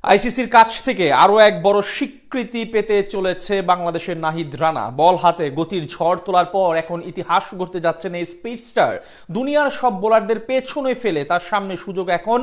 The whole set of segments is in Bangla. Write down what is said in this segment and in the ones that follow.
আইসিসির কাছ থেকে আরও এক বড় স্বীকৃতি পেতে চলেছে বাংলাদেশের নাহিদ রানা। বল হাতে গতির ঝড় তোলার পর এখন ইতিহাস গড়তে যাচ্ছেন এই স্পিডস্টার। দুনিয়ার সব বোলারদের পেছনে ফেলে তার সামনে সুযোগ এখন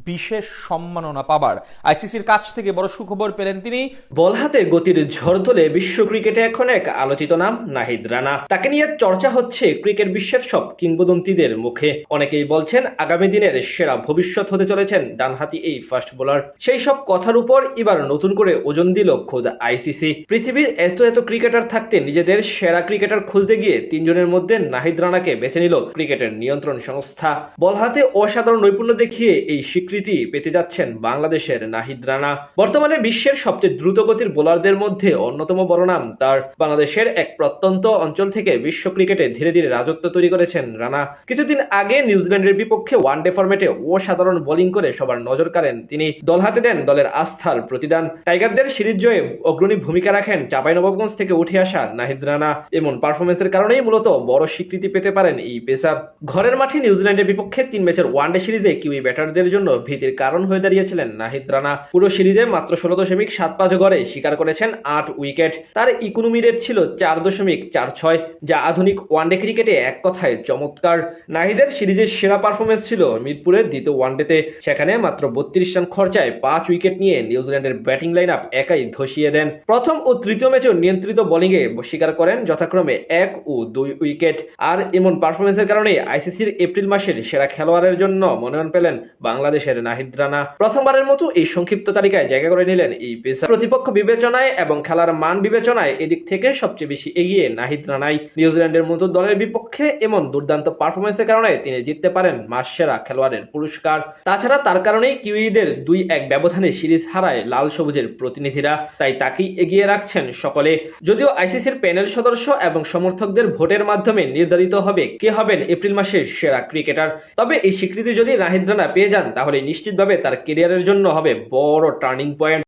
বিশেষ সম্মাননা পাবার। আইসিসির কাছ থেকে বড় সুখবর পেলেন তিনি। বল হাতে গতির ঝড় তোলে বিশ্ব ক্রিকেটে এখন এক আলোচিত নাম নাহিদ রানা। তাকে নিয়ে চর্চা হচ্ছে ক্রিকেট বিশ্বের সব কিংবদন্তিদের মুখে। অনেকেই বলছেন আগামী দিনের সেরা ভবিষ্যৎ হতে চলেছেন ডানহাতি এই ফাস্ট বোলার। সেই সব কথার উপর এবার নতুন করে ওজন দিল খোদ আইসিসি। পৃথিবীর এত এত ক্রিকেটার থাকতে নিজেদের সেরা ক্রিকেটার খুঁজতে গিয়ে তিনজনের মধ্যে নাহিদ রানাকে বেছে নিল ক্রিকেটের নিয়ন্ত্রণ সংস্থা। বল হাতে অসাধারণ নৈপুণ্য দেখিয়ে এই স্বীকৃতি পেতে যাচ্ছেন বাংলাদেশের নাহিদ রানা। বর্তমানে বিশ্বের সবচেয়ে দ্রুতগতির বোলারদের মধ্যে অন্যতম বড় নাম তার। বাংলাদেশের এক প্রত্যন্ত অঞ্চল থেকে বিশ্ব ক্রিকেটে ধীরে ধীরে রাজত্ব তৈরি করেছেন রানা। কিছুদিন আগে নিউজিল্যান্ডের বিপক্ষে ওয়ানডে ফরম্যাটে অসাধারণ বোলিং করে সবার নজর কাড়েন তিনি। দল হাতে দেন দলের আস্থার প্রতিদান। টাইগারদের সিরিজ জয়ে অগ্রণী ভূমিকা রাখেন চাঁপাইনবাবগঞ্জ থেকে উঠে আসা নাহিদ রানা। এমন পারফরমেন্সের কারণেই মূলত বড় স্বীকৃতি পেতে পারেন এই পেসার। ঘরের মাঠে নিউজিল্যান্ডের বিপক্ষে 3 ম্যাচের ওয়ানডে সিরিজে কিউই ব্যাটারদের জন্য ভীতির কারণ হয়ে দাঁড়িয়েছিলেন নাহিদ রানা। পুরো সিরিজে মাত্র 16.75 গড়ে শিকার করেছেন 8 উইকেট। তার ইকোনমি রেট ছিল 4.46, যা আধুনিক ওয়ানডে ক্রিকেটে এক কথায় চমৎকার। নাহিদের সিরিজের সেরা পারফরমেন্স ছিল মিরপুরের দ্বিতীয় ওয়ানডেতে। সেখানে মাত্র 32 রান খরচায় 5 উইকেট নিয়ে নিউজিল্যান্ডের ব্যাটিং লাইন আপ একাই ধসিয়ে দেন। প্রথম ও তৃতীয় ম্যাচেও নিয়ন্ত্রিত বোলিংয়ে শিকার করেন যথাক্রমে 1 ও 2 উইকেট। আর এমন পারফরমেন্সের কারণে আইসিসির এপ্রিল মাসের সেরা খেলোয়াড়ের জন্য মনোনয়ন পেলেন বাংলাদেশের নাহিদ রানা। প্রথমবারের মতো এই সংক্ষিপ্ত তালিকায় জায়গা করে নিলেন এই পেসার। প্রতিপক্ষ বিবেচনায় এবং খেলার মান বিবেচনায় এদিক থেকে সবচেয়ে বেশি এগিয়ে নাহিদ রানাই। নিউজিল্যান্ডের মতো দলের বিপক্ষে এমন দুর্দান্ত পারফরমেন্সের কারণে তিনি জিততে পারেন মাস সেরা খেলোয়াড়ের পুরস্কার। তাছাড়া তার কারণেই কিউইদের 2-1 ব্যবধানে সিরিজ হারায় লাল সবুজের প্রতিনিধিরা, তাই তাকেই এগিয়ে রাখছেন সকলে। যদিও আইসিসির প্যানেল সদস্য এবং সমর্থকদের ভোটের মাধ্যমে নির্ধারিত হবে কে হবেন এপ্রিল মাসের সেরা ক্রিকেটার, তবে এই স্বীকৃতি যদি নাহিদ রানা পেয়ে যান তাহলে নিশ্চিতভাবে তার ক্যারিয়ারের জন্য হবে বড় টার্নিং পয়েন্ট।